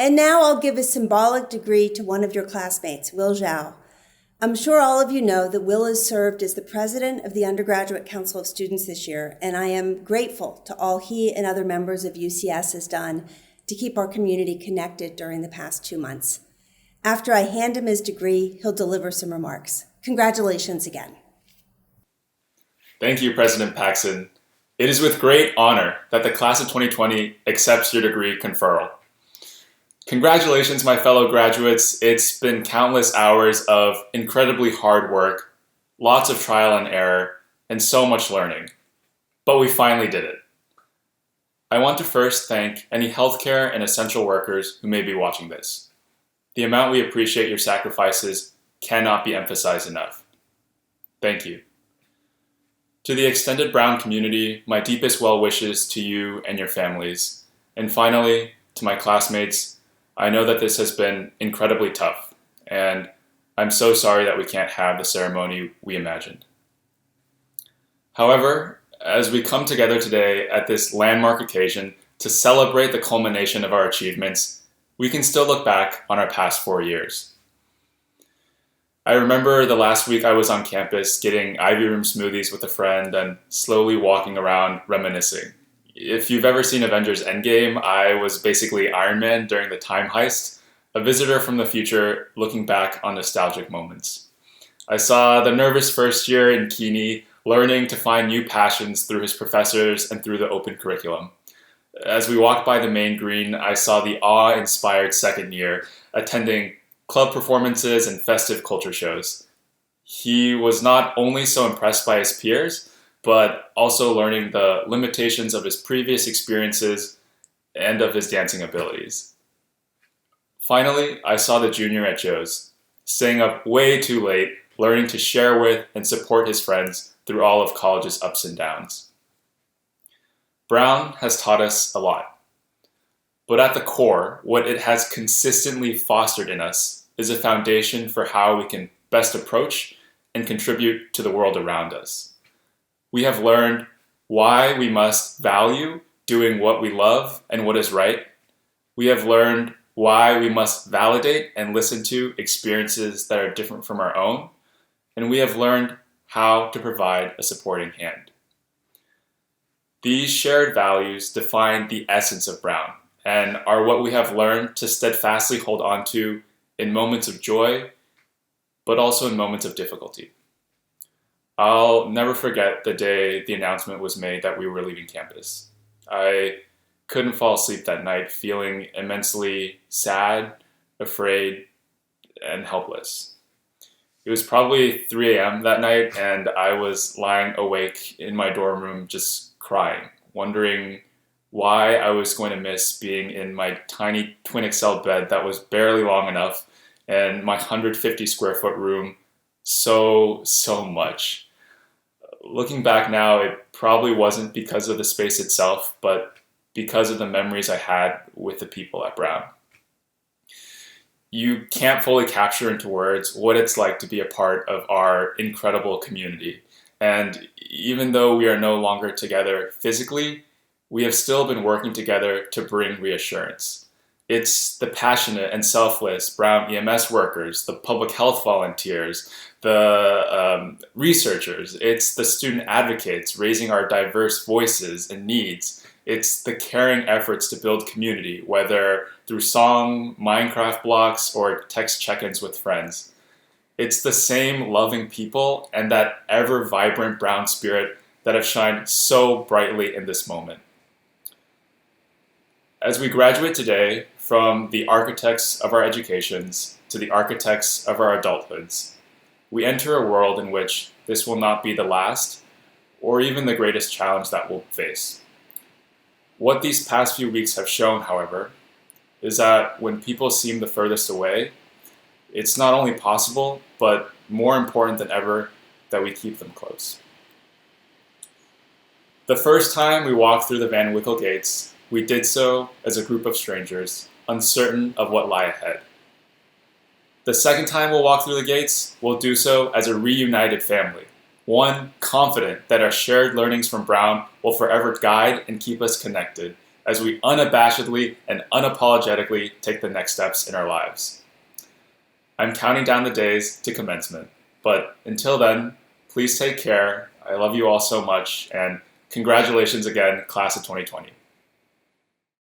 And now I'll give a symbolic degree to one of your classmates, Will Zhou. I'm sure all of you know that Will has served as the president of the Undergraduate Council of Students this year, and I am grateful to all he and other members of UCS has done to keep our community connected during the past 2 months. After I hand him his degree, he'll deliver some remarks. Congratulations again. Thank you, President Paxson. It is with great honor that the class of 2020 accepts your degree conferral. Congratulations, my fellow graduates. It's been countless hours of incredibly hard work, lots of trial and error, and so much learning. But we finally did it. I want to first thank any healthcare and essential workers who may be watching this. The amount we appreciate your sacrifices cannot be emphasized enough. Thank you. To the extended Brown community, my deepest well wishes to you and your families. And finally, to my classmates, I know that this has been incredibly tough, and I'm so sorry that we can't have the ceremony we imagined. However, as we come together today at this landmark occasion to celebrate the culmination of our achievements, we can still look back on our past 4 years. I remember the last week I was on campus getting Ivy Room smoothies with a friend and slowly walking around reminiscing. If you've ever seen Avengers Endgame, I was basically Iron Man during the time heist, a visitor from the future looking back on nostalgic moments. I saw the nervous first year in Keeney learning to find new passions through his professors and through the open curriculum. As we walked by the main green, I saw the awe-inspired second year attending club performances and festive culture shows. He was not only so impressed by his peers, but also learning the limitations of his previous experiences and of his dancing abilities. Finally, I saw the junior at Joe's, staying up way too late, learning to share with and support his friends through all of college's ups and downs. Brown has taught us a lot, but at the core, what it has consistently fostered in us is a foundation for how we can best approach and contribute to the world around us. We have learned why we must value doing what we love and what is right. We have learned why we must validate and listen to experiences that are different from our own. And we have learned how to provide a supporting hand. These shared values define the essence of Brown and are what we have learned to steadfastly hold on to in moments of joy, but also in moments of difficulty. I'll never forget the day the announcement was made that we were leaving campus. I couldn't fall asleep that night, feeling immensely sad, afraid, and helpless. It was probably 3 a.m. that night, and I was lying awake in my dorm room just crying, wondering why I was going to miss being in my tiny twin XL bed that was barely long enough and my 150 square foot room so much. Looking back now, it probably wasn't because of the space itself, but because of the memories I had with the people at Brown. You can't fully capture into words what it's like to be a part of our incredible community. And even though we are no longer together physically, we have still been working together to bring reassurance. It's the passionate and selfless Brown EMS workers, the public health volunteers, the researchers. It's the student advocates raising our diverse voices and needs. It's the caring efforts to build community, whether through song, Minecraft blocks, or text check-ins with friends. It's the same loving people and that ever vibrant Brown spirit that have shined so brightly in this moment. As we graduate today from the architects of our educations to the architects of our adulthoods, we enter a world in which this will not be the last or even the greatest challenge that we'll face. What these past few weeks have shown, however, is that when people seem the furthest away, it's not only possible, but more important than ever, that we keep them close. The first time we walked through the Van Wickle gates, we did so as a group of strangers, uncertain of what lie ahead. The second time we'll walk through the gates, we'll do so as a reunited family, one confident that our shared learnings from Brown will forever guide and keep us connected, as we unabashedly and unapologetically take the next steps in our lives. I'm counting down the days to commencement, but until then, please take care. I love you all so much, and congratulations again, class of 2020.